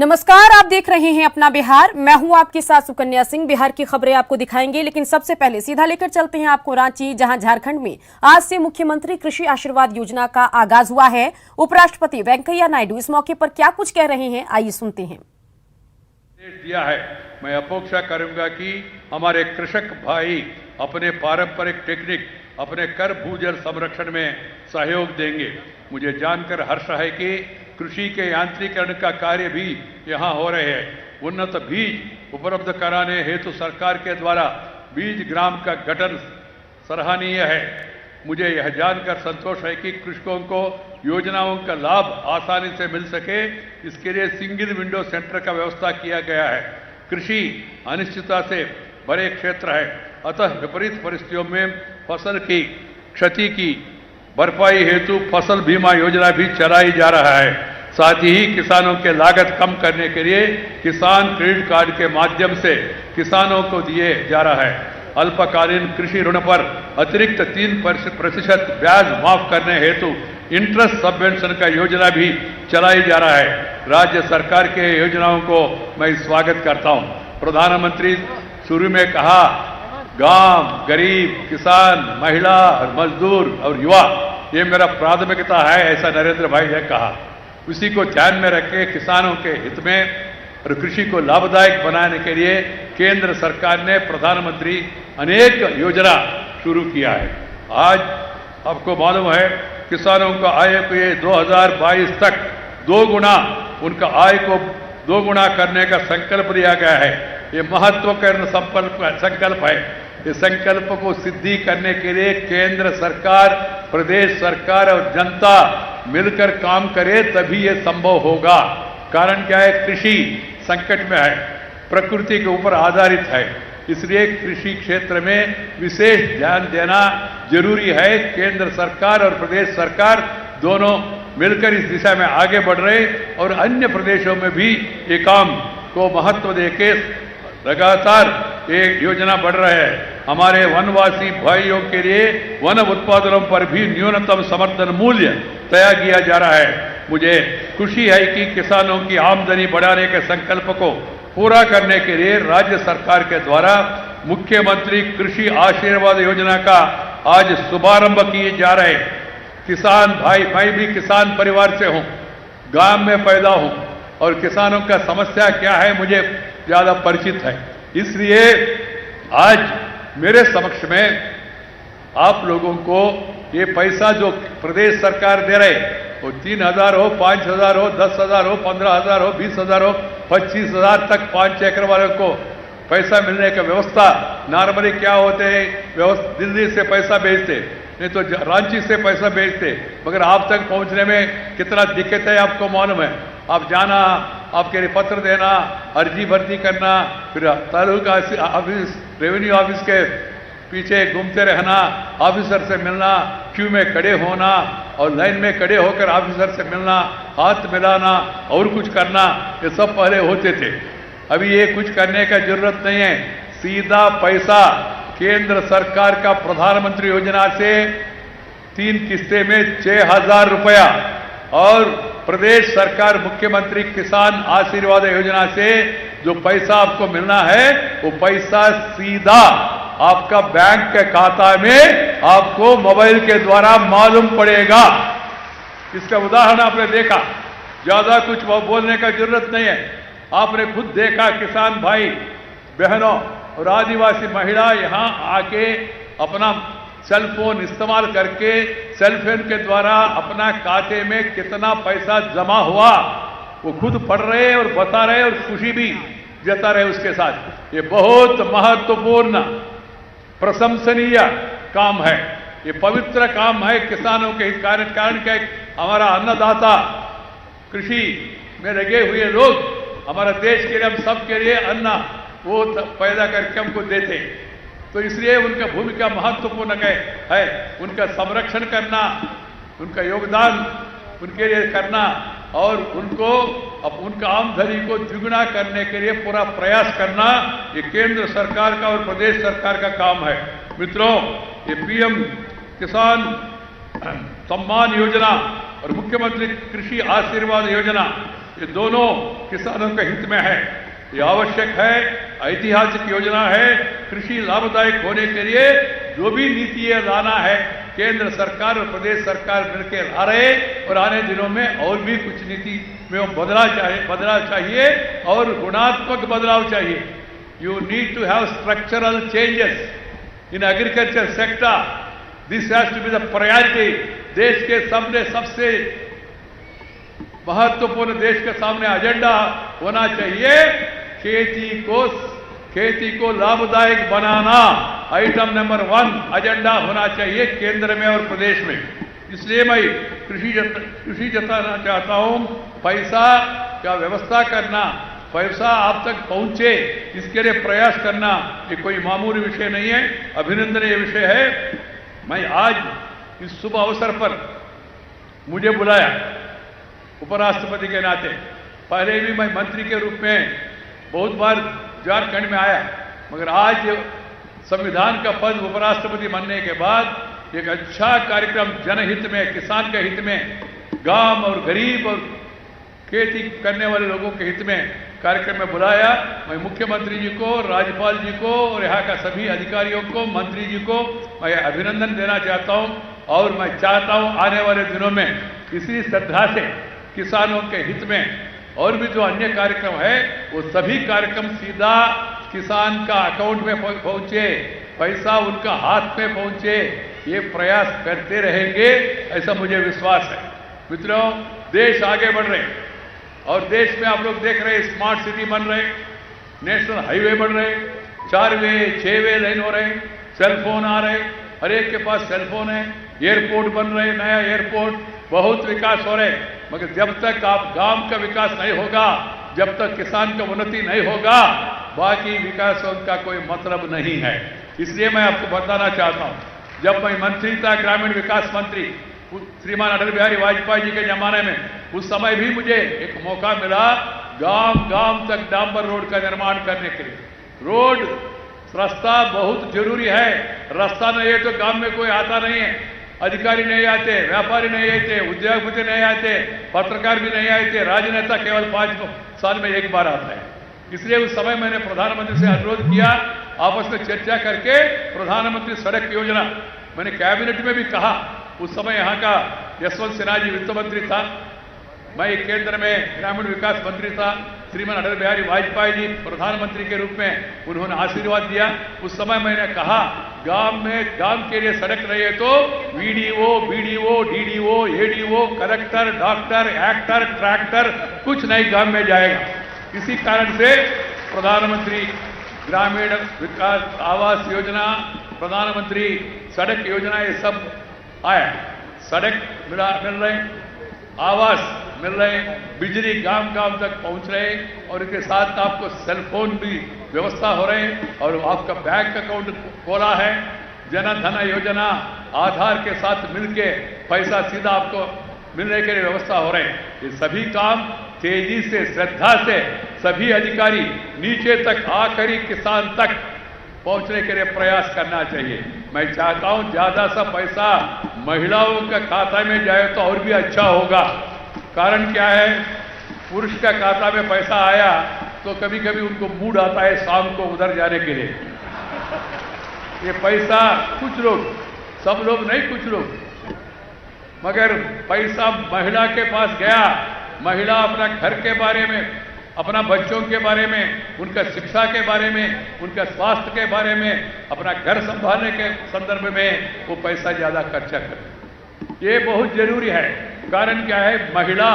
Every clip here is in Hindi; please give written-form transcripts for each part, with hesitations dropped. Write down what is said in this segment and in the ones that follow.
नमस्कार, आप देख रहे हैं अपना बिहार। मैं हूं आपके साथ सुकन्या सिंह। बिहार की खबरें आपको दिखाएंगे, लेकिन सबसे पहले सीधा लेकर चलते हैं आपको रांची, जहां झारखंड में आज से मुख्यमंत्री कृषि आशीर्वाद योजना का आगाज हुआ है। उपराष्ट्रपति वेंकैया नायडू इस मौके पर क्या कुछ कह रहे हैं, आइए सुनते हैं। दिया है, मैं अपेक्षा करूंगा कि हमारे कृषक भाई अपने पारंपरिक टेक्निक, अपने कर भूजल संरक्षण में सहयोग देंगे। मुझे जानकर हर्ष है कि कृषि के यांत्रिकरण का कार्य भी यहाँ हो रहे हैं। उन्नत बीज उपलब्ध कराने हेतु सरकार के द्वारा बीज ग्राम का गठन सराहनीय है। मुझे यह जानकर संतोष है कि कृषकों को योजनाओं का लाभ आसानी से मिल सके, इसके लिए सिंगल विंडो सेंटर का व्यवस्था किया गया है। कृषि अनिश्चितता से बड़े क्षेत्र है, अतः विपरीत परिस्थितियों में फसल की क्षति की भरपाई हेतु फसल बीमा योजना भी चलाई जा रहा है। साथ ही किसानों के लागत कम करने के लिए किसान क्रेडिट कार्ड के माध्यम से किसानों को दिए जा रहा है। अल्पकालीन कृषि ऋण पर अतिरिक्त 3% ब्याज माफ करने हेतु इंटरेस्ट सबवेंशन का योजना भी चलाई जा रहा है। राज्य सरकार के योजनाओं को मैं स्वागत करता हूं। प्रधानमंत्री शुरू में कहा, गांव, गरीब, किसान, महिला, मजदूर और युवा ये मेरा प्राथमिकता है, ऐसा नरेंद्र भाई ने कहा। उसी को ध्यान में रखे किसानों के हित में और कृषि को लाभदायक बनाने के लिए केंद्र सरकार ने प्रधानमंत्री अनेक योजना शुरू किया है। आज आपको मालूम है, किसानों का आय को ये 2022 तक 2 गुना उनका आय को 2 गुना करने का संकल्प लिया गया है। ये महत्वपूर्ण संकल्प है। इस संकल्प को सिद्धि करने के लिए केंद्र सरकार, प्रदेश सरकार और जनता मिलकर काम करे, तभी ये संभव होगा। कारण क्या है? कृषि संकट में है, प्रकृति के ऊपर आधारित है, इसलिए कृषि क्षेत्र में विशेष ध्यान देना जरूरी है। केंद्र सरकार और प्रदेश सरकार दोनों मिलकर इस दिशा में आगे बढ़ रहे और अन्य प्रदेशों में भी ये काम को महत्व देके लगातार एक योजना बढ़ रहा है। हमारे वनवासी भाइयों के लिए वन उत्पादनों पर भी न्यूनतम समर्थन मूल्य तय किया जा रहा है। मुझे खुशी है कि किसानों की आमदनी बढ़ाने के संकल्प को पूरा करने के लिए राज्य सरकार के द्वारा मुख्यमंत्री कृषि आशीर्वाद योजना का आज शुभारंभ किए जा रहे हैं। किसान भाई, मैं भी किसान परिवार से हूं, गांव में पैदा हूं और किसानों का समस्या क्या है मुझे ज्यादा परिचित है। इसलिए आज मेरे समक्ष में आप लोगों को ये पैसा जो प्रदेश सरकार दे रहे, वो 3,000 हो, 5,000 हो, 10,000 हो, 15,000 हो, 20,000 हो, 25,000 तक 5 एकड़ वालों को पैसा मिलने का व्यवस्था। नॉर्मली क्या होते हैं, दिल्ली से पैसा भेजते, नहीं तो रांची से पैसा भेजते, मगर आप तक पहुंचने में कितना दिक्कत है आपको मालूम है। आप जाना, आपके लिए पत्र देना, अर्जी भर्ती करना, फिर तालुका ऑफिस, रेवेन्यू ऑफिस के पीछे घूमते रहना, ऑफिसर से मिलना, क्यू में खड़े होना और लाइन में खड़े होकर ऑफिसर से मिलना, हाथ मिलाना और कुछ करना, ये सब पहले होते थे। अभी ये कुछ करने का जरूरत नहीं है। सीधा पैसा केंद्र सरकार का प्रधानमंत्री योजना से 3 किस्तें में 6,000 रुपया और प्रदेश सरकार मुख्यमंत्री किसान आशीर्वाद योजना से जो पैसा आपको मिलना है, वो पैसा सीधा आपका बैंक के खाता में आपको मोबाइल के द्वारा मालूम पड़ेगा। इसका उदाहरण आपने देखा, ज्यादा कुछ बोलने का जरूरत नहीं है। आपने खुद देखा, किसान भाई बहनों और आदिवासी महिला यहां आके अपना सेल फोन इस्तेमाल करके सेल फोन के द्वारा अपना खाते में कितना पैसा जमा हुआ वो खुद पढ़ रहे और बता रहे और खुशी भी जता रहे उसके साथ। ये बहुत महत्वपूर्ण प्रशंसनीय काम है, ये पवित्र काम है किसानों के कारण क्या हमारा अन्नदाता कृषि में लगे हुए लोग हमारा देश के लिए, हम सब के लिए अन्न वो पैदा करके हमको देते, तो इसलिए उनका भूमिका महत्वपूर्ण है। उनका संरक्षण करना, उनका योगदान उनके लिए करना और उनको उनका आमदनी को द्विगुना करने के लिए पूरा प्रयास करना, ये केंद्र सरकार का और प्रदेश सरकार का काम है। मित्रों, ये पीएम किसान सम्मान योजना और मुख्यमंत्री कृषि आशीर्वाद योजना ये दोनों किसानों के हित में है। ये आवश्यक है, ऐतिहासिक योजना है। कृषि लाभदायक होने के लिए जो भी नीतियां लाना है केंद्र सरकार और प्रदेश सरकार मिलकर ला रहे, और आने दिनों में और भी कुछ नीति में बदलाव चाहिए और गुणात्मक बदलाव चाहिए। You need to have structural changes in agriculture sector. This has to be the priority. देश के सामने सबसे महत्वपूर्ण देश के सामने एजेंडा होना चाहिए खेती को लाभदायक बनाना। आइटम नंबर 1 एजेंडा होना चाहिए केंद्र में और प्रदेश में। इसलिए मैं कृषि जताना चाहता हूं, पैसा का व्यवस्था करना, पैसा आप तक पहुंचे इसके लिए प्रयास करना ये कोई मामूली विषय नहीं है, अभिनंदनीय विषय है। मैं आज इस शुभ अवसर पर मुझे बुलाया उपराष्ट्रपति के नाते। पहले भी मैं मंत्री के रूप में बहुत बार झारखंड में आया, मगर आज संविधान का पद उपराष्ट्रपति बनने के बाद एक अच्छा कार्यक्रम जनहित में, किसान के हित में, गांव और गरीब और खेती करने वाले लोगों के हित में कार्यक्रम में बुलाया। मैं मुख्यमंत्री जी को, राज्यपाल जी को और यहाँ का सभी अधिकारियों को, मंत्री जी को मैं अभिनंदन देना चाहता हूँ। और मैं चाहता हूँ आने वाले दिनों में इसी श्रद्धा से किसानों के हित में और भी जो अन्य कार्यक्रम है वो सभी कार्यक्रम सीधा किसान का अकाउंट में पहुंचे, पैसा उनका हाथ में पहुंचे, ये प्रयास करते रहेंगे, ऐसा मुझे विश्वास है। मित्रों, देश आगे बढ़ रहे और देश में आप लोग देख रहे स्मार्ट सिटी बन रहे, नेशनल हाईवे बन रहे, 4 वे 6 वे लाइन हो रहे, सेलफोन आ रहे, हर एक के पास सेलफोन है, एयरपोर्ट बन रहे, नया एयरपोर्ट, बहुत विकास हो रहे। मगर जब तक आप गांव का विकास नहीं होगा, जब तक किसान का उन्नति नहीं होगा, बाकी विकास का कोई मतलब नहीं है। इसलिए मैं आपको बताना चाहता हूं, जब मैं मंत्री था, ग्रामीण विकास मंत्री श्रीमान अटल बिहारी वाजपेयी जी के जमाने में, उस समय भी मुझे एक मौका मिला गांव तक डांबर रोड का निर्माण करने के लिए। रोड रास्ता बहुत जरूरी है, रास्ता नहीं है तो गांव में कोई आता नहीं है, अधिकारी नहीं आते, व्यापारी नहीं आते, उद्योगपति नहीं आते, पत्रकार भी नहीं आते, राजनेता केवल 5 साल में एक बार आता है। इसलिए उस समय मैंने प्रधानमंत्री से अनुरोध किया, आपस में चर्चा करके प्रधानमंत्री सड़क योजना, मैंने कैबिनेट में भी कहा, उस समय यहाँ का यशवंत सिन्हा जी वित्त मंत्री था, मैं केंद्र में ग्रामीण विकास मंत्री था, श्रीमान अटल बिहारी वाजपेयी जी प्रधानमंत्री के रूप में उन्होंने आशीर्वाद दिया। उस समय मैंने कहा गांव के लिए सड़क नहीं है तो video, DDO, ADO, collector, doctor, actor, tractor कुछ नहीं गांव में जाएगा। इसी कारण से प्रधानमंत्री ग्रामीण विकास आवास योजना, प्रधानमंत्री सड़क योजना, ये सब आया। सड़क मिल रहे, आवास मिल रहे, बिजली गांव तक पहुंच रहे, और इसके साथ आपको सेलफोन भी व्यवस्था हो रहे, और आपका बैंक अकाउंट खोला है, जन धन योजना आधार के साथ मिलके पैसा सीधा आपको मिलने के लिए व्यवस्था हो रहे हैं। ये सभी काम तेजी से, श्रद्धा से सभी अधिकारी नीचे तक, आखिरी किसान तक पहुंचने के लिए प्रयास करना चाहिए। मैं चाहता हूं ज्यादा सा पैसा महिलाओं का खाता में जाए तो और भी अच्छा होगा। कारण क्या है, पुरुष का खाता में पैसा आया तो कभी कभी उनको मूड आता है शाम को उधर जाने के लिए। ये पैसा कुछ लोग, सब लोग नहीं, कुछ लोग, मगर पैसा महिला के पास गया, महिला अपना घर के बारे में, अपना बच्चों के बारे में, उनका शिक्षा के बारे में, उनका स्वास्थ्य के बारे में, अपना घर संभालने के संदर्भ में वो पैसा ज्यादा खर्चा करे। ये बहुत जरूरी है। कारण क्या है, महिला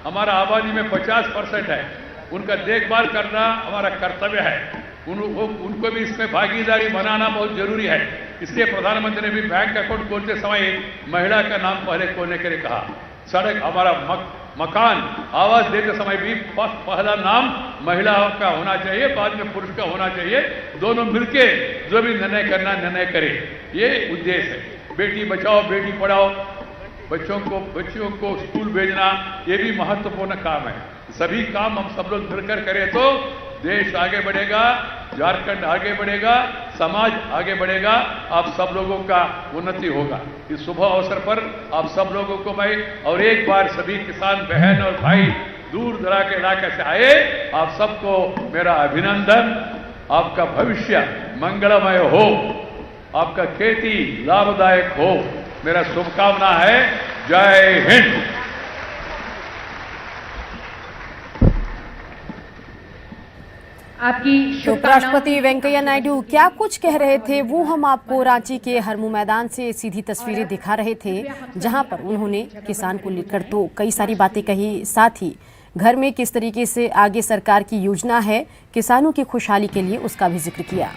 हमारा आबादी में 50% है, उनका देखभाल करना हमारा कर्तव्य है। उनको भी इसमें भागीदारी बनाना बहुत जरूरी है। इसलिए प्रधानमंत्री ने भी बैंक अकाउंट खोलते समय महिला का नाम पहले खोलने के लिए कहा। सड़क, हमारा मकान, आवास देते समय भी पहला नाम महिला का होना चाहिए, बाद में पुरुष का होना चाहिए। दोनों मिलके जो भी निर्णय करना निर्णय करे, ये उद्देश्य है। बेटी बचाओ बेटी पढ़ाओ, बच्चों को स्कूल भेजना, ये भी महत्वपूर्ण काम है। सभी काम हम सब लोग मिलकर करें तो देश आगे बढ़ेगा, झारखंड आगे बढ़ेगा, समाज आगे बढ़ेगा, आप सब लोगों का उन्नति होगा। इस शुभ अवसर पर आप सब लोगों को मैं और एक बार सभी किसान बहन और भाई दूर दराज के इलाके से आए, आप सबको मेरा अभिनंदन। आपका भविष्य मंगलमय हो, आपका खेती लाभदायक हो, मेरा शुभकामना है। जय हिंद। आपकी तो उपराष्ट्रपति वेंकैया नायडू क्या कुछ कह रहे थे वो हम आपको रांची के हरमू मैदान से सीधी तस्वीरें दिखा रहे थे, जहां पर उन्होंने किसान को लेकर तो कई सारी बातें कही, साथ ही घर में किस तरीके से आगे सरकार की योजना है किसानों की खुशहाली के लिए उसका भी जिक्र किया।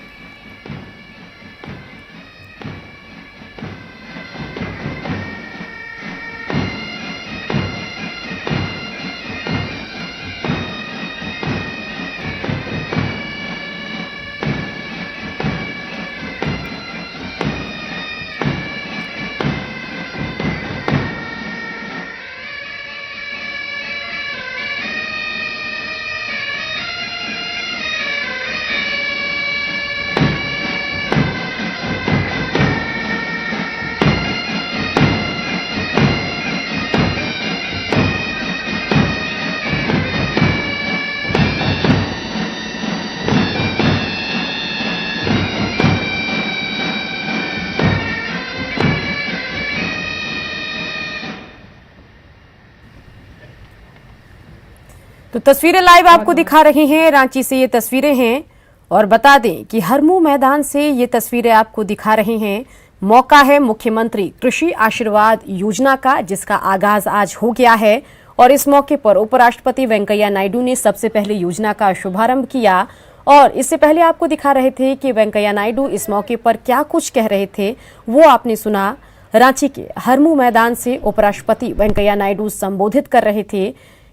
तो तस्वीरें लाइव आपको दिखा रही हैं, रांची से ये तस्वीरें हैं और बता दें कि हरमू मैदान से ये तस्वीरें आपको दिखा रहे हैं। मौका है मुख्यमंत्री कृषि आशीर्वाद योजना का, जिसका आगाज आज हो गया है और इस मौके पर उपराष्ट्रपति वेंकैया नायडू ने सबसे पहले योजना का शुभारंभ किया। और इससे पहले आपको दिखा रहे थे कि वेंकैया नायडू इस मौके पर क्या कुछ कह रहे थे, वो आपने सुना। रांची के हरमू मैदान से उपराष्ट्रपति वेंकैया नायडू संबोधित कर रहे थे।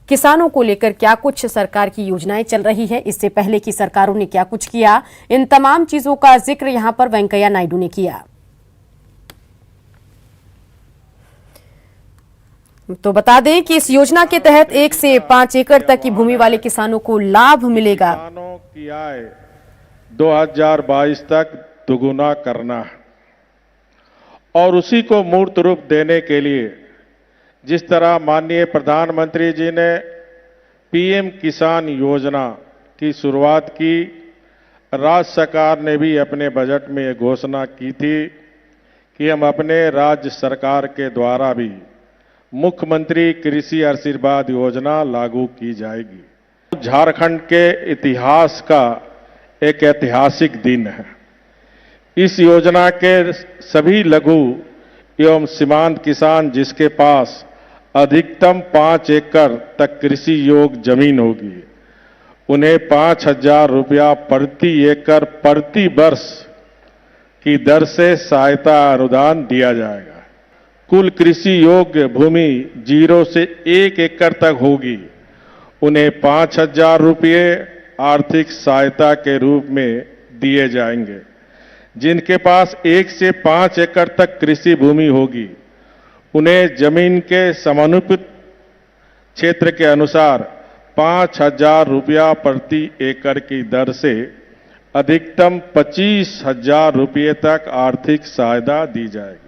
किसानों को लेकर क्या कुछ सरकार की योजनाएं चल रही है, इससे पहले की सरकारों ने क्या कुछ किया, इन तमाम चीजों का जिक्र यहां पर वेंकैया नायडू ने किया। तो बता दें कि इस योजना के तहत 1 से 5 एकड़ तक की भूमि वाले किसानों को लाभ मिलेगा। किसानों की आय 2022 तक दुगुना करना है और उसी को मूर्त रूप देने के लिए जिस तरह माननीय प्रधानमंत्री जी ने पीएम किसान योजना की शुरुआत की, राज्य सरकार ने भी अपने बजट में ये घोषणा की थी कि हम अपने राज्य सरकार के द्वारा भी मुख्यमंत्री कृषि आशीर्वाद योजना लागू की जाएगी। झारखंड के इतिहास का एक ऐतिहासिक दिन है। इस योजना के सभी लघु एवं सीमांत किसान जिसके पास अधिकतम 5 एकड़ तक कृषि योग्य जमीन होगी, उन्हें 5,000 रुपया प्रति एकड़ प्रति वर्ष की दर से सहायता अनुदान दिया जाएगा। कुल कृषि योग्य भूमि 0 से 1 एकड़ तक होगी, उन्हें 5,000 रुपये आर्थिक सहायता के रूप में दिए जाएंगे। जिनके पास 1 से 5 एकड़ तक कृषि भूमि होगी, उन्हें जमीन के समानुपातिक क्षेत्र के अनुसार 5,000 रुपया प्रति एकड़ की दर से अधिकतम 25,000 रुपये तक आर्थिक सहायता दी जाएगी।